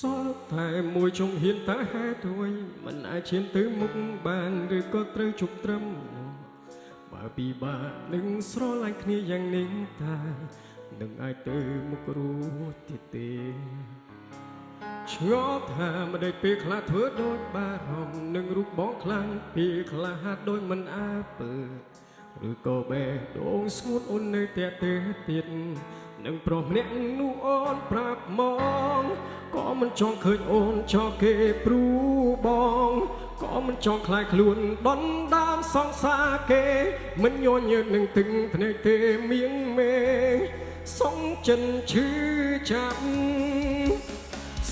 សល់តែមួយជុំហ៊ានតើហេតុអ្វីមិនអាចឈានទៅមុខបានឬក៏ត្រូវជប់ត្រឹមបើពិបាកនឹងស្រឡាញ់គ្នាយ៉ាងនេះតើនឹងអាចទៅមុខរួចទៀតទេឆ្ងល់ថាមិនដេចពេលខ្លះធ្វើដូចបារម្ភនឹងរូបបងខ្លាំងពេលខ្លះហាត់ដូចមិនអើពើឬក៏បេះដូងស្ងួតអូននៅតែទេទៀតនឹងប្រុសម្នាក់នោះអូនប្រាប់មកក៏មិនចង់ឃើញអូនចោលគេព្រួបងក៏មិនចង់ខ្លាចខ្លួនដុនដាមសង្សារគេមិនញញើតនឹងទឹកភ្នែកទេមៀងមេសងចិនឈឺចាប់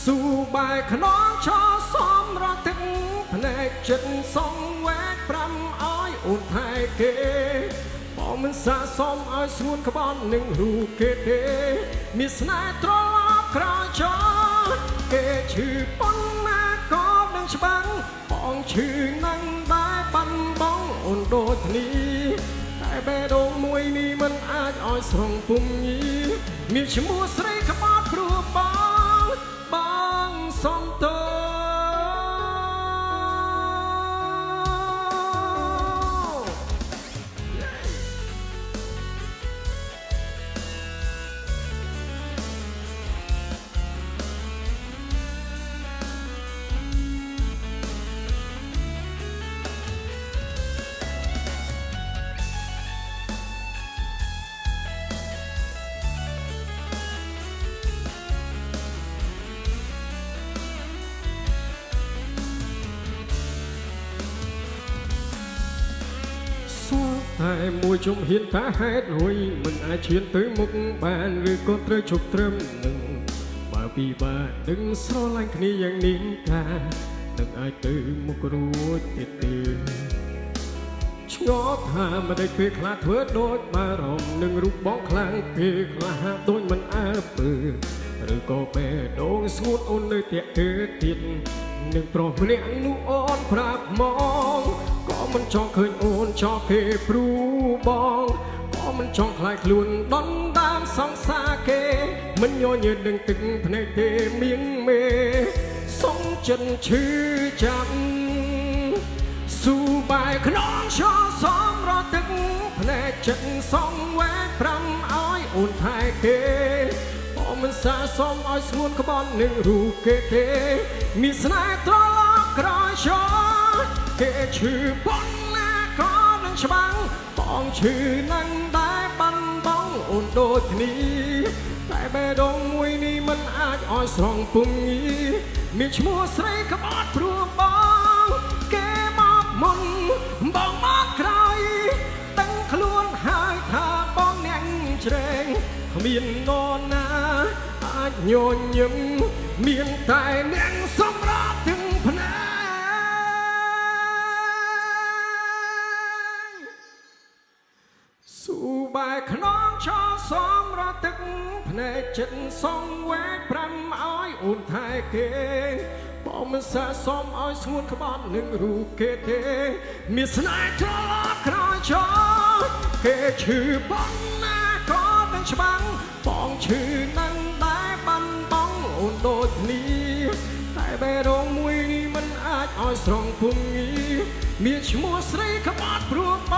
ស៊ូបែកខ្នងឆោសំរទឹកភ្នែកចិត្តសងវែក5ឲ្យអូនថែគេបងមិនសាសមឲ្យស្ងួនក្បត់នឹងរូបគេទេមានស្នេហ៍ត្រឡប់ក្រោយចោលគេឈឺប៉ុណ្ណាក៏ដឹងច្បាស់បងឈឺនឹងដែរបាត់បង់អូនដូចគ្នាតែបេះដូងមួយនេះមិនអាចឲ្យស្រងពុំញីមានឈ្មោះស្រីក្បត់ព្រោះបងសំទោតែមួយជុំហ៊ានតើហេតុអ្វីមិនអាចឈានទៅមុខបានឬក៏ត្រូវជប់ត្រឹមនឹងបើពិបាកនឹងស្រឡាញ់គ្នាយ៉ាងនេះកានឹងអាចទៅមុខរួចទៀតទេឆ្ងល់ថាមិនដេចពេលខ្លះធ្វើដូចបារម្ភនឹងរូបបងខ្លាំងពេលខ្លះហាក់ដូចមិនអើពើឬក៏បេះដូងស្ងួតអូននៅតែទៀតនឹងប្រុសម្នាក់នោះអូនប្រាប់មកក៏មិនចង់ឃើញអូនចោលគេព្រួបងក៏មិនចង់ខ្លាចខ្លួនដុនដាមសង្សារគេមិនញញើតនឹងទឹកភ្នែកទេមៀងមេសងចិនឈឺចាប់ស៊ូបែកខ្នងឆោសំរទឹកភ្នែកចិត្តសងវែក5ឲ្យអូនថែគេបងមិនសាសមឲ្យស្ងួនក្បត់នឹងរូបគេទេមានស្នេហ៍ត្រឡប់ក្រោយចោលគេឈឺប៉ុណ្ណាក៏នឹងច្បាំងបងឈឺនឹងដែរបាត់បង់អូនដូចគ្នាតែបេះដូងមួយនេះមិនអាចឲ្យស្រងពុំញីមានឈ្មោះស្រីក្បត់ព្រោះបងគេមកមុនបងមកក្រោយដឹងខ្លួនហើយថាបងអ្នកជ្រែងគ្មាននរណាអាចញញឹមមានតែអ្នកសម្រាប់ទាំងភ្នែកស៊ូបែកខ្នងឆោសំរទឹកភ្នែកចិត្តសងវែក5ឲ្យអូនថែគេបងមិនសាសមឲ្យស្ងួនក្បត់នឹងរូបគេទេមានស្នេហ៍ត្រឡប់ក្រោយចោលគេឈឺប៉ុណ្ណាក៏ដឹងច្បាស់បងឈឺនឹងដែរបាត់បង់អូនដូចគ្នាតែបេះដូងមួយនេះមិនអាចឲ្យស្រងពុំញីមានឈ្មោះស្រីក្បត់ព្រោះប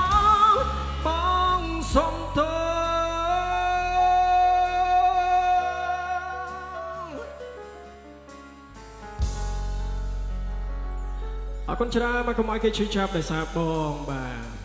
ងសំទោអរគុណច្រើនមកកុំឲ្យគេឈឺចាប់ដោយសារបងបាទ